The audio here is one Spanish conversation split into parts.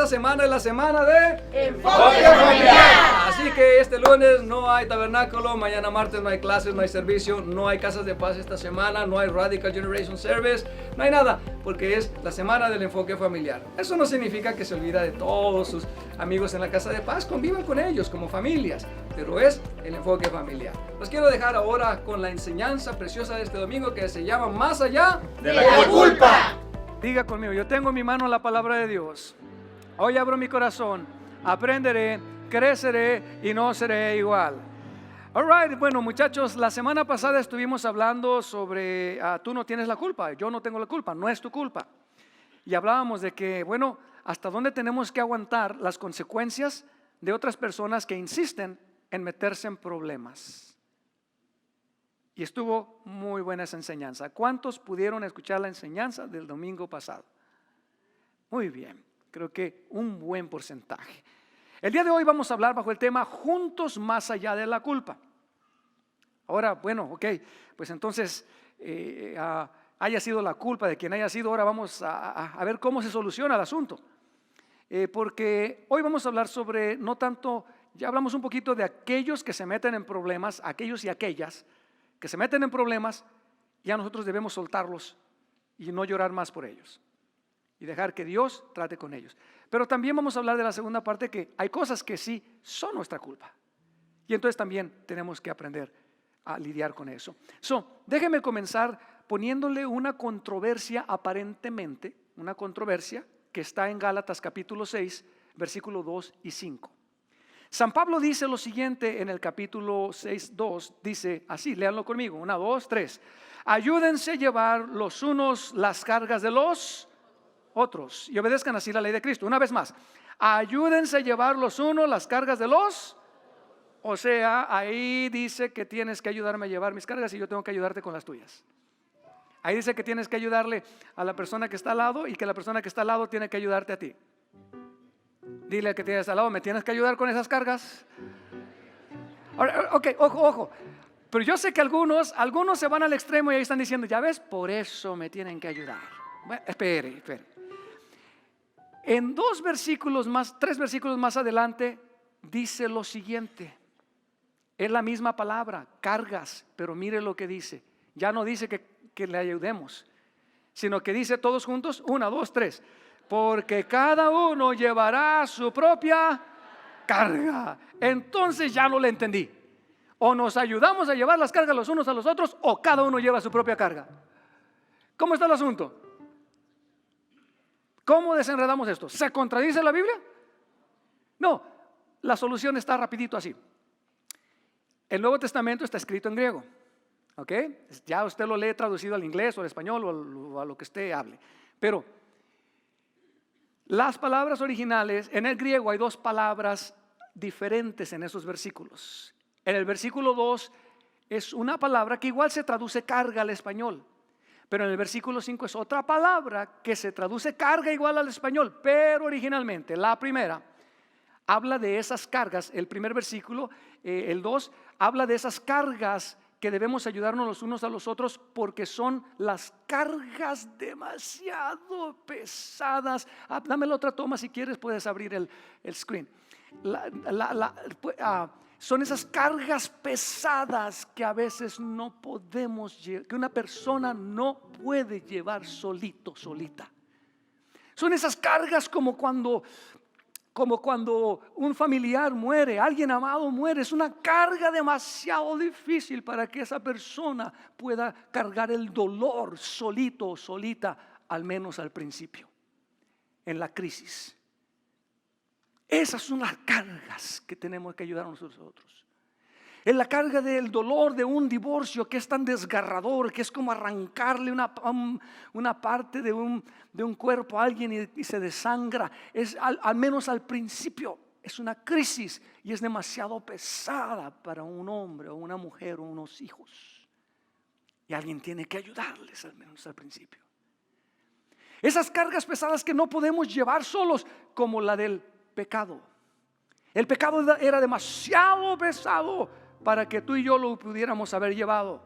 semana es la semana de Enfoque Familiar. Así que este lunes no hay tabernáculo, mañana martes no hay clases, no hay servicio, no hay casas de paz esta semana, no hay Radical Generation Service, no hay nada, porque es la semana del enfoque familiar. Eso no significa que se olvida de todos sus amigos en la casa de paz, convivan con ellos como familias, pero es el enfoque familiar. Los quiero dejar ahora con la enseñanza preciosa de este domingo que se llama Más allá de la culpa. Diga conmigo, yo tengo en mi mano la palabra de Dios. Hoy abro mi corazón, aprenderé, creceré y no seré igual. Alright, bueno muchachos, la semana pasada estuvimos hablando sobre tú no tienes la culpa, yo no tengo la culpa, no es tu culpa. Y hablábamos de que, bueno, hasta dónde tenemos que aguantar las consecuencias de otras personas que insisten en meterse en problemas. Y estuvo muy buena esa enseñanza. ¿Cuántos pudieron escuchar la enseñanza del domingo pasado? Muy bien, creo que un buen porcentaje. El día de hoy vamos a hablar bajo el tema Juntos más allá de la culpa. Ahora, bueno, ok, pues entonces haya sido la culpa de quien haya sido, ahora vamos a ver cómo se soluciona el asunto. Porque hoy vamos a hablar sobre, no tanto, ya hablamos un poquito de aquellos que se meten en problemas, aquellos y aquellas que se meten en problemas, ya nosotros debemos soltarlos y no llorar más por ellos y dejar que Dios trate con ellos. Pero también vamos a hablar de la segunda parte, que hay cosas que sí son nuestra culpa y entonces también tenemos que aprender a lidiar con eso. Déjenme comenzar poniéndole una controversia aparentemente, una controversia que está en Gálatas capítulo 6, versículo 2 y 5. San Pablo dice lo siguiente en el capítulo 6, 2, dice así, léanlo conmigo, 1, 2, 3. Ayúdense a llevar los unos las cargas de los otros y obedezcan así la ley de Cristo. Una vez más, ayúdense a llevar los unos las cargas de los. O sea, ahí dice que tienes que ayudarme a llevar mis cargas y yo tengo que ayudarte con las tuyas. Ahí dice que tienes que ayudarle a la persona que está al lado y que la persona que está al lado tiene que ayudarte a ti. Dile al que tienes al lado, ¿me tienes que ayudar con esas cargas? Ahora, ok, ojo. Pero yo sé que algunos se van al extremo y ahí están diciendo, ya ves, por eso me tienen que ayudar. Bueno, espere. En 3 versículos más adelante dice lo siguiente. Es la misma palabra, cargas, pero mire lo que dice. Ya no dice que le ayudemos, sino que dice todos juntos, 1, 2, 3. Porque cada uno llevará su propia carga. Entonces ya no le entendí. O nos ayudamos a llevar las cargas los unos a los otros, o cada uno lleva su propia carga. ¿Cómo está el asunto? ¿Cómo desenredamos esto? ¿Se contradice la Biblia? No, la solución está rapidito así. El Nuevo Testamento está escrito en griego, ¿ok? Ya usted lo lee traducido al inglés o al español o a lo que usted hable. Pero las palabras originales, en el griego hay 2 palabras diferentes en esos versículos. En el versículo 2 es una palabra que igual se traduce carga al español, pero en el versículo 5 es otra palabra que se traduce carga igual al español, pero originalmente la primera habla de esas cargas. El primer versículo, el 2, habla de esas cargas que debemos ayudarnos los unos a los otros porque son las cargas demasiado pesadas. Dame la otra toma si quieres, puedes abrir el screen. Son esas cargas pesadas que a veces no podemos llevar, que una persona no puede llevar solita. Son esas cargas como cuando un familiar muere, alguien amado muere. Es una carga demasiado difícil para que esa persona pueda cargar el dolor solito o solita, al menos al principio, en la crisis. Esas son las cargas que tenemos que ayudar a nosotros. Es la carga del dolor de un divorcio que es tan desgarrador, que es como arrancarle una parte de un cuerpo a alguien y se desangra. Es al menos al principio es una crisis y es demasiado pesada para un hombre o una mujer o unos hijos. Y alguien tiene que ayudarles al menos al principio. Esas cargas pesadas que no podemos llevar solos, como la del pecado. El pecado era demasiado pesado para que tú y yo lo pudiéramos haber llevado.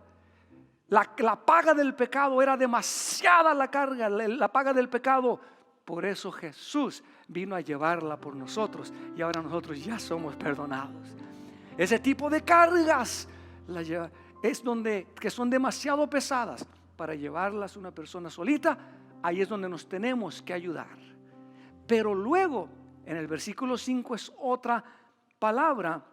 La paga del pecado era demasiada la carga. La paga del pecado Por eso Jesús vino a llevarla por nosotros y ahora nosotros ya somos perdonados. Ese tipo de cargas que son demasiado pesadas para llevarlas una persona solita. Ahí es donde nos tenemos que ayudar. Pero luego en el versículo 5 es otra palabra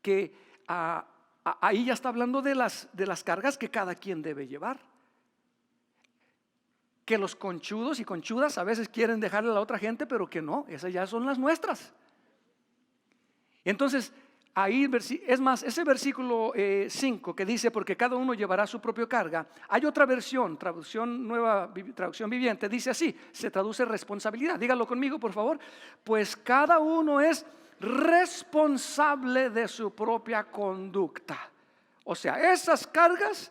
que ahí ya está hablando de las cargas que cada quien debe llevar. Que los conchudos y conchudas a veces quieren dejarle a la otra gente, pero que no, esas ya son las nuestras. Entonces ahí es más, ese versículo 5 que dice porque cada uno llevará su propia carga. Hay otra versión, traducción nueva, traducción viviente, dice así, se traduce responsabilidad. Dígalo conmigo por favor. Pues cada uno es responsable de su propia conducta. O sea, esas cargas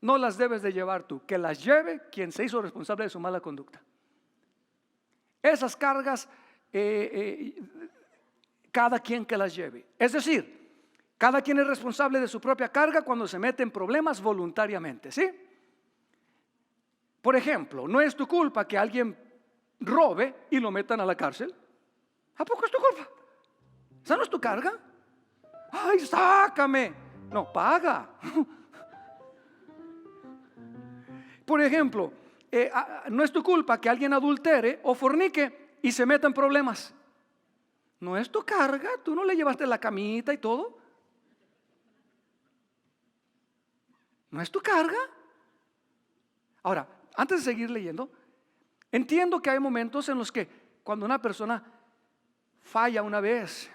no las debes de llevar tú, que las lleve quien se hizo responsable de su mala conducta. Esas cargas cada quien que las lleve. Es decir, cada quien es responsable de su propia carga cuando se mete en problemas voluntariamente, ¿sí? Por ejemplo, no es tu culpa que alguien robe y lo metan a la cárcel. ¿A poco es tu culpa? ¿Esa no es tu carga? Ay, sácame. No, paga. Por ejemplo, no es tu culpa que alguien adultere o fornique y se meta en problemas. No es tu carga, tú no le llevaste la camita y todo. No es tu carga. Ahora, antes de seguir leyendo, entiendo que hay momentos en los que cuando una persona falla una vez,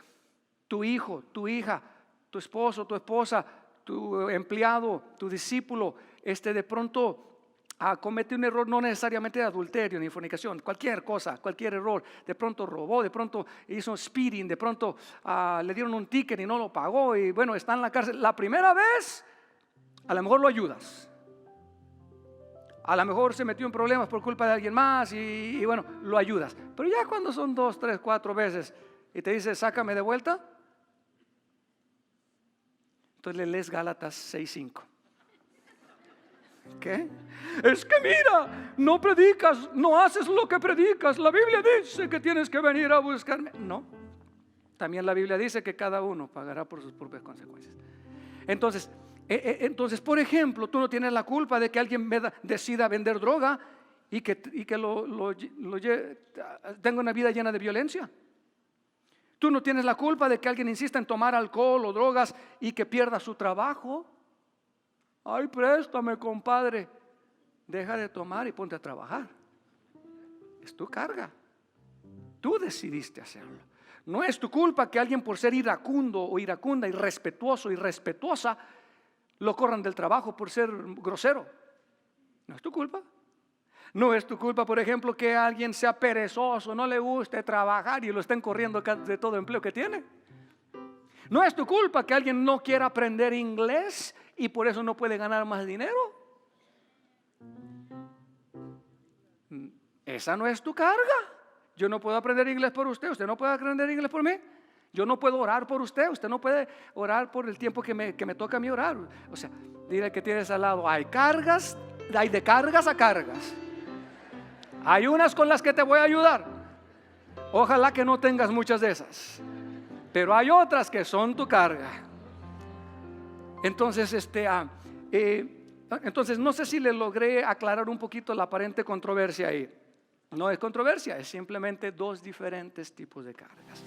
tu hijo, tu hija, tu esposo, tu esposa, tu empleado, tu discípulo, de pronto comete un error, no necesariamente de adulterio ni fornicación, cualquier cosa, cualquier error, de pronto robó, de pronto hizo speeding, de pronto le dieron un ticket y no lo pagó y bueno, está en la cárcel. La primera vez a lo mejor lo ayudas, a lo mejor se metió en problemas por culpa de alguien más y bueno, lo ayudas. Pero ya cuando son 2, 3, 4 veces y te dice sácame de vuelta, entonces le lees Gálatas 6:5. ¿Qué? Es que mira, no predicas, no haces lo que predicas. La Biblia dice que tienes que venir a buscarme. No, también la Biblia dice que cada uno pagará por sus propias consecuencias. Entonces, por ejemplo, tú no tienes la culpa de que alguien decida vender droga y que tenga una vida llena de violencia. Tú no tienes la culpa de que alguien insista en tomar alcohol o drogas y que pierda su trabajo. Ay, préstame, compadre. Deja de tomar y ponte a trabajar. Es tu carga. Tú decidiste hacerlo. No es tu culpa que alguien por ser iracundo o iracunda, irrespetuoso, irrespetuosa, lo corran del trabajo por ser grosero. No es tu culpa. No es tu culpa, por ejemplo, que alguien sea perezoso, no le guste trabajar y lo estén corriendo de todo empleo que tiene. No es tu culpa que alguien no quiera aprender inglés y por eso no puede ganar más dinero. Esa no es tu carga. Yo no puedo aprender inglés por usted, usted no puede aprender inglés por mí. Yo no puedo orar por usted, usted no puede orar por el tiempo que me toca a mí orar. O sea, dile que tienes al lado, hay cargas, hay de cargas a cargas. Hay unas con las que te voy a ayudar. Ojalá que no tengas muchas de esas. Pero hay otras que son tu carga. Entonces, entonces no sé si le logré aclarar un poquito la aparente controversia ahí. No es controversia, es simplemente dos diferentes tipos de cargas.